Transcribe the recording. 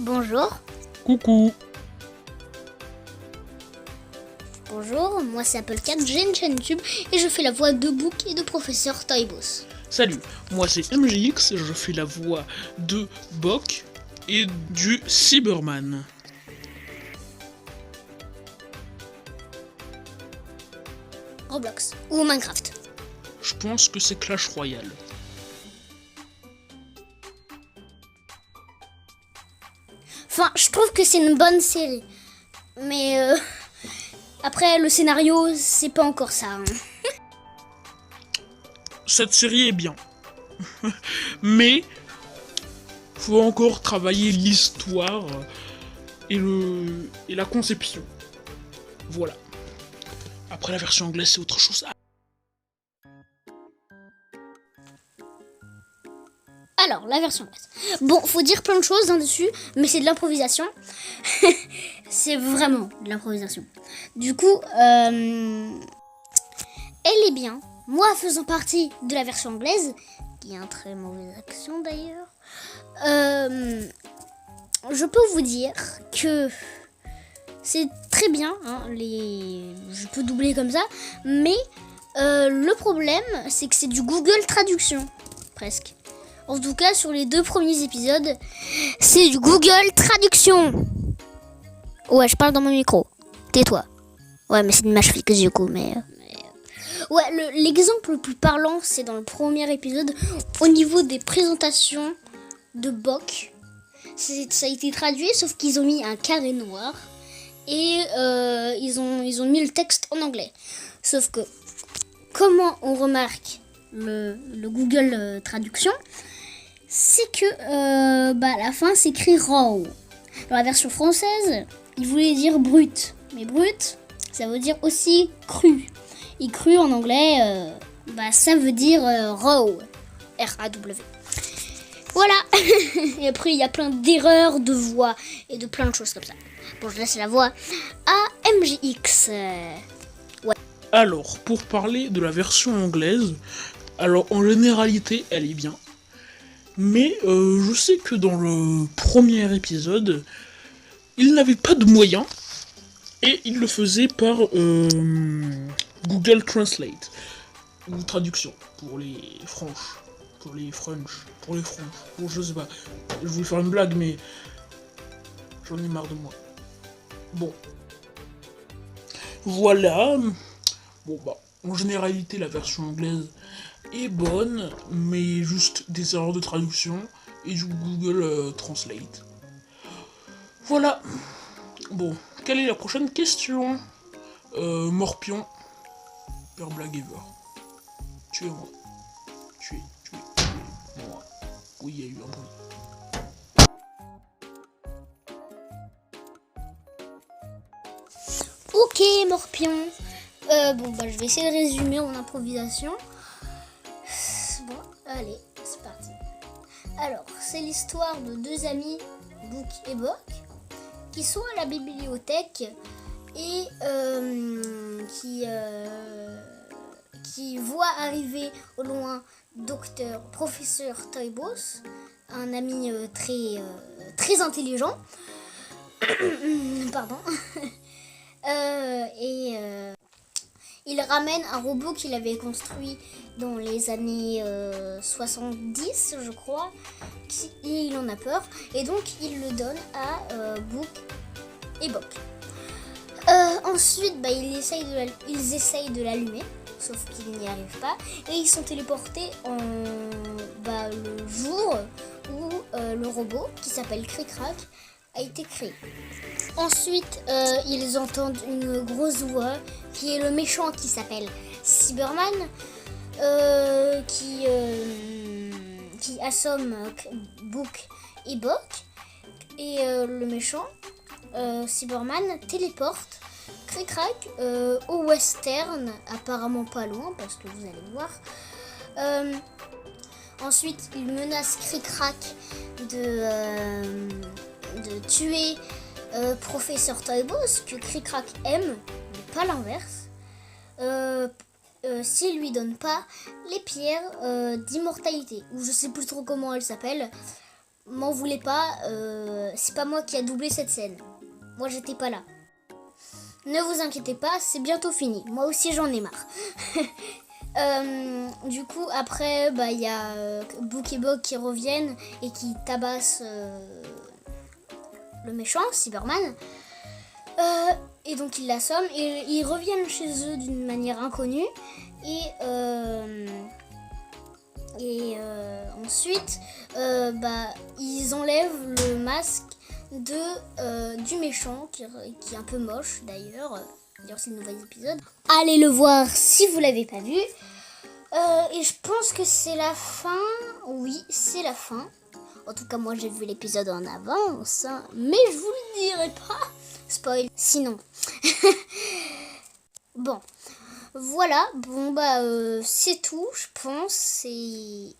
Bonjour. Coucou. Bonjour, moi c'est Applecat, j'ai une chaîne YouTube et je fais la voix de Book et de Professeur Toybos. Salut, moi c'est MGX, je fais la voix de Bock et du Cyberman. Roblox ou Minecraft. Je pense que c'est Clash Royale. Enfin, je trouve que c'est une bonne série. Mais après, le scénario, c'est pas encore ça. Hein. Cette série est bien. Mais faut encore travailler l'histoire et la conception. Voilà. Après la version anglaise c'est autre chose. Alors, la version anglaise. Bon, faut dire plein de choses dessus, mais c'est de l'improvisation. C'est vraiment de l'improvisation. Du coup, elle est bien. Moi, faisant partie de la version anglaise, qui est un très mauvais accent d'ailleurs, je peux vous dire que c'est très bien. Hein, je peux doubler comme ça, mais le problème, c'est que c'est du Google Traduction, presque. En tout cas, sur les 2 premiers épisodes, c'est du Google Traduction. Ouais, je parle dans mon micro. Tais-toi. Ouais, mais c'est une image fixe du coup, mais... Ouais, l'exemple le plus parlant, c'est dans le premier épisode, au niveau des présentations de Bock. Ça a été traduit, sauf qu'ils ont mis un carré noir. Et ils ont mis le texte en anglais. Sauf que, comment on remarque le Google Traduction, c'est que à la fin c'est écrit raw. Dans la version française, il voulait dire brut, mais brut, ça veut dire aussi cru. Et cru en anglais, ça veut dire raw, R-A-W. Voilà. Et après il y a plein d'erreurs de voix et de plein de choses comme ça. Bon, je laisse la voix à MGX. Ouais. Alors, pour parler de la version anglaise, alors en généralité elle est bien. Mais je sais que dans le premier épisode, il n'avait pas de moyens et il le faisait par Google Translate ou traduction pour les franches, pour les franches, pour je sais pas. Je voulais faire une blague mais j'en ai marre de moi. Bon, voilà. Bon en généralité la version anglaise est bonne, mais juste des erreurs de traduction et du Google Translate. Voilà. Bon, quelle est la prochaine question Morpion. Père blague ever. Tuez-moi. Tuez-moi. Oui, il y a eu un bruit. Ok, Morpion. Je vais essayer de résumer en improvisation. Bon, allez, c'est parti. Alors, c'est l'histoire de 2 amis, Book et Bock, qui sont à la bibliothèque et qui voient arriver au loin professeur Toybos, un ami très intelligent. Pardon. Il ramène un robot qu'il avait construit dans les années 70, je crois, et il en a peur, et donc il le donne à Book et Bock. Ensuite, ils essayent de l'allumer, sauf qu'ils n'y arrivent pas, et ils sont téléportés le jour où le robot, qui s'appelle Cric-Crac, a été créé. Ensuite, ils entendent une grosse voix qui est le méchant qui s'appelle Cyberman, qui assomme Book et Bock. Et le méchant, Cyberman, téléporte Cric-Crac au western, apparemment pas loin, parce que vous allez le voir. Ensuite, il menace Cric-Crac de tuer Professeur Toybos, que Cric-Crac aime, mais pas l'inverse, s'il lui donne pas les pierres d'immortalité, ou je sais plus trop comment elles s'appellent. m'en voulez pas, c'est pas moi qui a doublé cette scène. Moi j'étais pas là. Ne vous inquiétez pas, c'est bientôt fini. Moi aussi j'en ai marre. Du coup après il y a Book et Bog qui reviennent et qui tabassent le méchant, Cyberman. Et donc ils l'assomment et ils reviennent chez eux d'une manière inconnue. Et ensuite ils enlèvent le masque du méchant qui est un peu moche d'ailleurs. D'ailleurs c'est le nouvel épisode. Allez le voir si vous l'avez pas vu. Et je pense que c'est la fin. Oui, c'est la fin. En tout cas moi j'ai vu l'épisode en avance, hein, mais je vous le dirai pas. Spoil, sinon. Bon, voilà. Bon c'est tout, je pense. Et